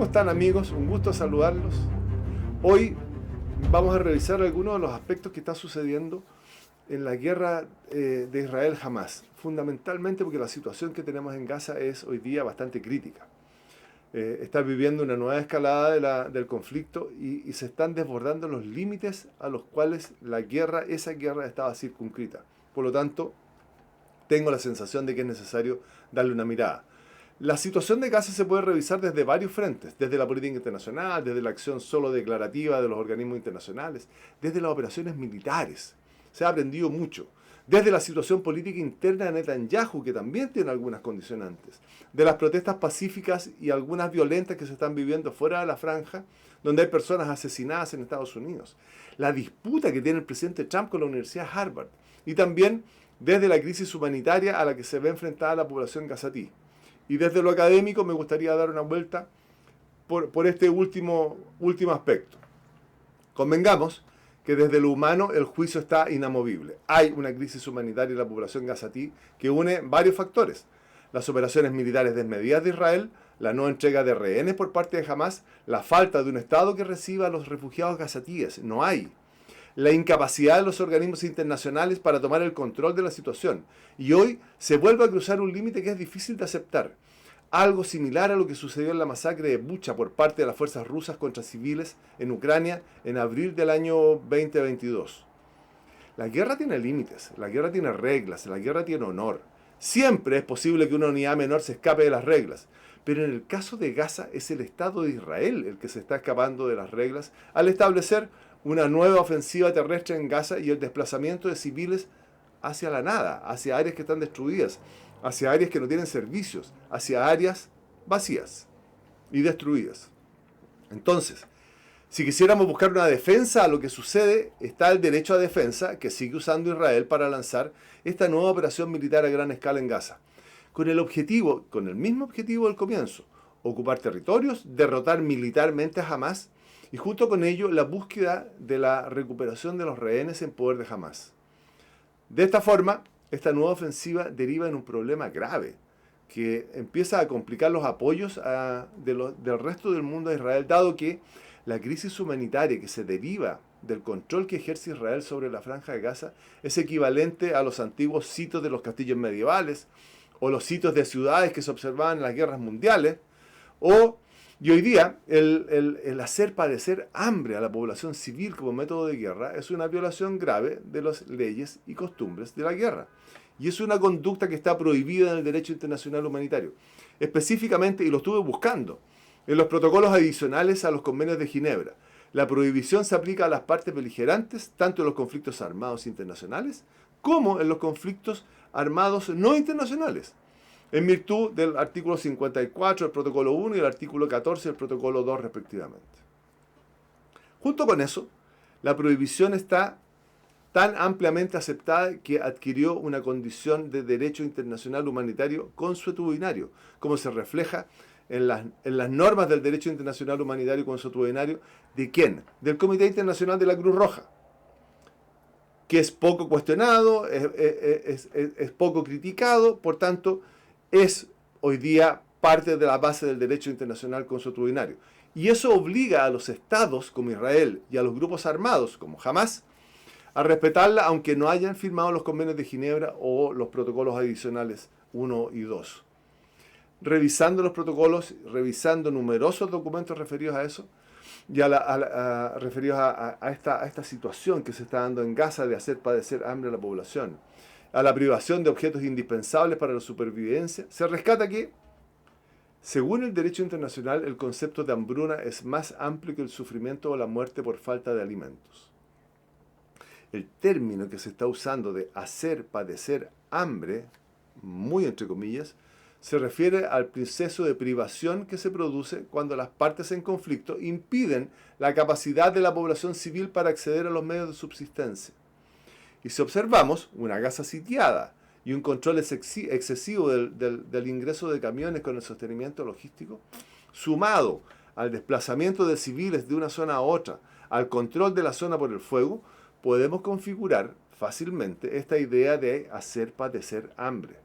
¿Cómo están, amigos? Un gusto saludarlos. Hoy vamos a revisar algunos de los aspectos que están sucediendo en la guerra de Israel-Hamás, fundamentalmente porque la situación que tenemos en Gaza es hoy día bastante crítica. Está viviendo una nueva escalada del conflicto y se están desbordando los límites a los cuales esa guerra estaba circunscrita. Por lo tanto, tengo la sensación de que es necesario darle una mirada. La situación de Gaza se puede revisar desde varios frentes, desde la política internacional, desde la acción solo declarativa de los organismos internacionales, desde las operaciones militares. Se ha aprendido mucho. Desde la situación política interna de Netanyahu, que también tiene algunas condicionantes. De las protestas pacíficas y algunas violentas que se están viviendo fuera de la franja, donde hay personas asesinadas en Estados Unidos. La disputa que tiene el presidente Trump con la Universidad de Harvard. Y también desde la crisis humanitaria a la que se ve enfrentada la población gazatí. Y desde lo académico me gustaría dar una vuelta por este último aspecto. Convengamos que desde lo humano el juicio está inamovible. Hay una crisis humanitaria en la población gazatí que une varios factores. Las operaciones militares desmedidas de Israel, la no entrega de rehenes por parte de Hamás, la falta de un Estado que reciba a los refugiados gazatíes. No hay. La incapacidad de los organismos internacionales para tomar el control de la situación. Y hoy se vuelve a cruzar un límite que es difícil de aceptar. Algo similar a lo que sucedió en la masacre de Bucha por parte de las fuerzas rusas contra civiles en Ucrania en abril del año 2022. La guerra tiene límites, la guerra tiene reglas, la guerra tiene honor. Siempre es posible que una unidad menor se escape de las reglas. Pero en el caso de Gaza es el Estado de Israel el que se está escapando de las reglas al establecer una nueva ofensiva terrestre en Gaza y el desplazamiento de civiles hacia la nada, hacia áreas que están destruidas, hacia áreas que no tienen servicios, hacia áreas vacías y destruidas. Entonces, si quisiéramos buscar una defensa a lo que sucede, está el derecho a defensa que sigue usando Israel para lanzar esta nueva operación militar a gran escala en Gaza, con el mismo objetivo del comienzo: ocupar territorios, derrotar militarmente a Hamás y junto con ello la búsqueda de la recuperación de los rehenes en poder de Hamás. De esta forma, esta nueva ofensiva deriva en un problema grave que empieza a complicar los apoyos del resto del mundo a Israel, dado que la crisis humanitaria que se deriva del control que ejerce Israel sobre la franja de Gaza es equivalente a los antiguos sitios de los castillos medievales o los sitios de ciudades que se observaban en las guerras mundiales, y hoy día el hacer padecer hambre a la población civil como método de guerra es una violación grave de las leyes y costumbres de la guerra. Y es una conducta que está prohibida en el derecho internacional humanitario. Específicamente, y lo estuve buscando, en los protocolos adicionales a los convenios de Ginebra. La prohibición se aplica a las partes beligerantes, tanto en los conflictos armados internacionales como en los conflictos armados no internacionales, en virtud del artículo 54 del protocolo 1 y el artículo 14 del protocolo 2 respectivamente. Junto con eso, la prohibición está tan ampliamente aceptada que adquirió una condición de derecho internacional humanitario consuetudinario, como se refleja en las normas del derecho internacional humanitario consuetudinario. ¿De quién? Del Comité Internacional de la Cruz Roja, que es poco cuestionado, es poco criticado, por tanto, es hoy día parte de la base del derecho internacional consuetudinario. Y eso obliga a los estados como Israel y a los grupos armados como Hamás a respetarla, aunque no hayan firmado los convenios de Ginebra o los protocolos adicionales 1 y 2. Revisando los protocolos, revisando numerosos documentos referidos a eso, y referidos a esta situación que se está dando en Gaza de hacer padecer hambre a la población, a la privación de objetos indispensables para la supervivencia, se rescata que, según el derecho internacional, el concepto de hambruna es más amplio que el sufrimiento o la muerte por falta de alimentos. El término que se está usando de hacer padecer hambre, muy entre comillas, se refiere al proceso de privación que se produce cuando las partes en conflicto impiden la capacidad de la población civil para acceder a los medios de subsistencia. Y si observamos una Gaza sitiada y un control excesivo del ingreso de camiones con el sostenimiento logístico, sumado al desplazamiento de civiles de una zona a otra, al control de la zona por el fuego, podemos configurar fácilmente esta idea de hacer padecer hambre.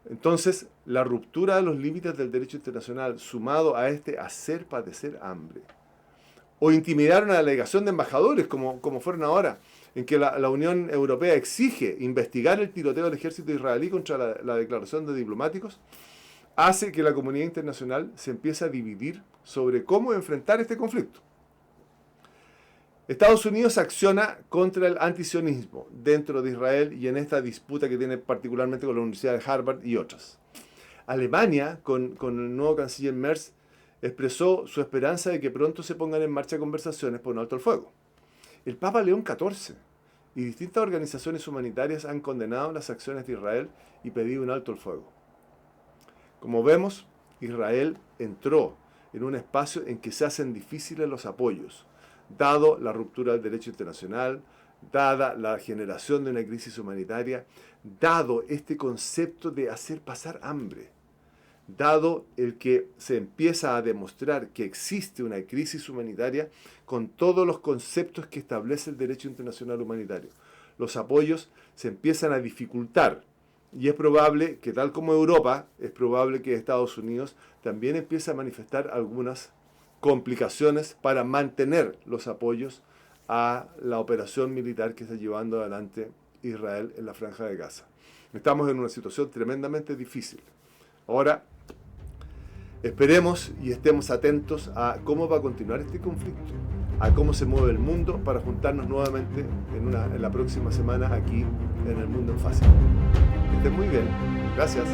Entonces, la ruptura de los límites del derecho internacional, sumado a este hacer padecer hambre, o intimidar una delegación de embajadores, como fueron ahora, en que la Unión Europea exige investigar el tiroteo del ejército israelí contra la declaración de diplomáticos, hace que la comunidad internacional se empiece a dividir sobre cómo enfrentar este conflicto. Estados Unidos acciona contra el antisionismo dentro de Israel y en esta disputa que tiene particularmente con la Universidad de Harvard y otras. Alemania, con el nuevo canciller Merz, expresó su esperanza de que pronto se pongan en marcha conversaciones por un alto el fuego. El Papa León XIV y distintas organizaciones humanitarias han condenado las acciones de Israel y pedido un alto el fuego. Como vemos, Israel entró en un espacio en que se hacen difíciles los apoyos, dado la ruptura del derecho internacional, dada la generación de una crisis humanitaria, dado este concepto de hacer pasar hambre, dado el que se empieza a demostrar que existe una crisis humanitaria con todos los conceptos que establece el derecho internacional humanitario. Los apoyos se empiezan a dificultar y es probable que, tal como Europa, es probable que Estados Unidos también empiece a manifestar algunas complicaciones para mantener los apoyos a la operación militar que está llevando adelante Israel en la Franja de Gaza. Estamos en una situación tremendamente difícil. Ahora, esperemos y estemos atentos a cómo va a continuar este conflicto, a cómo se mueve el mundo, para juntarnos nuevamente en la próxima semana aquí en El Mundo en Fácil. Que estén muy bien. Gracias.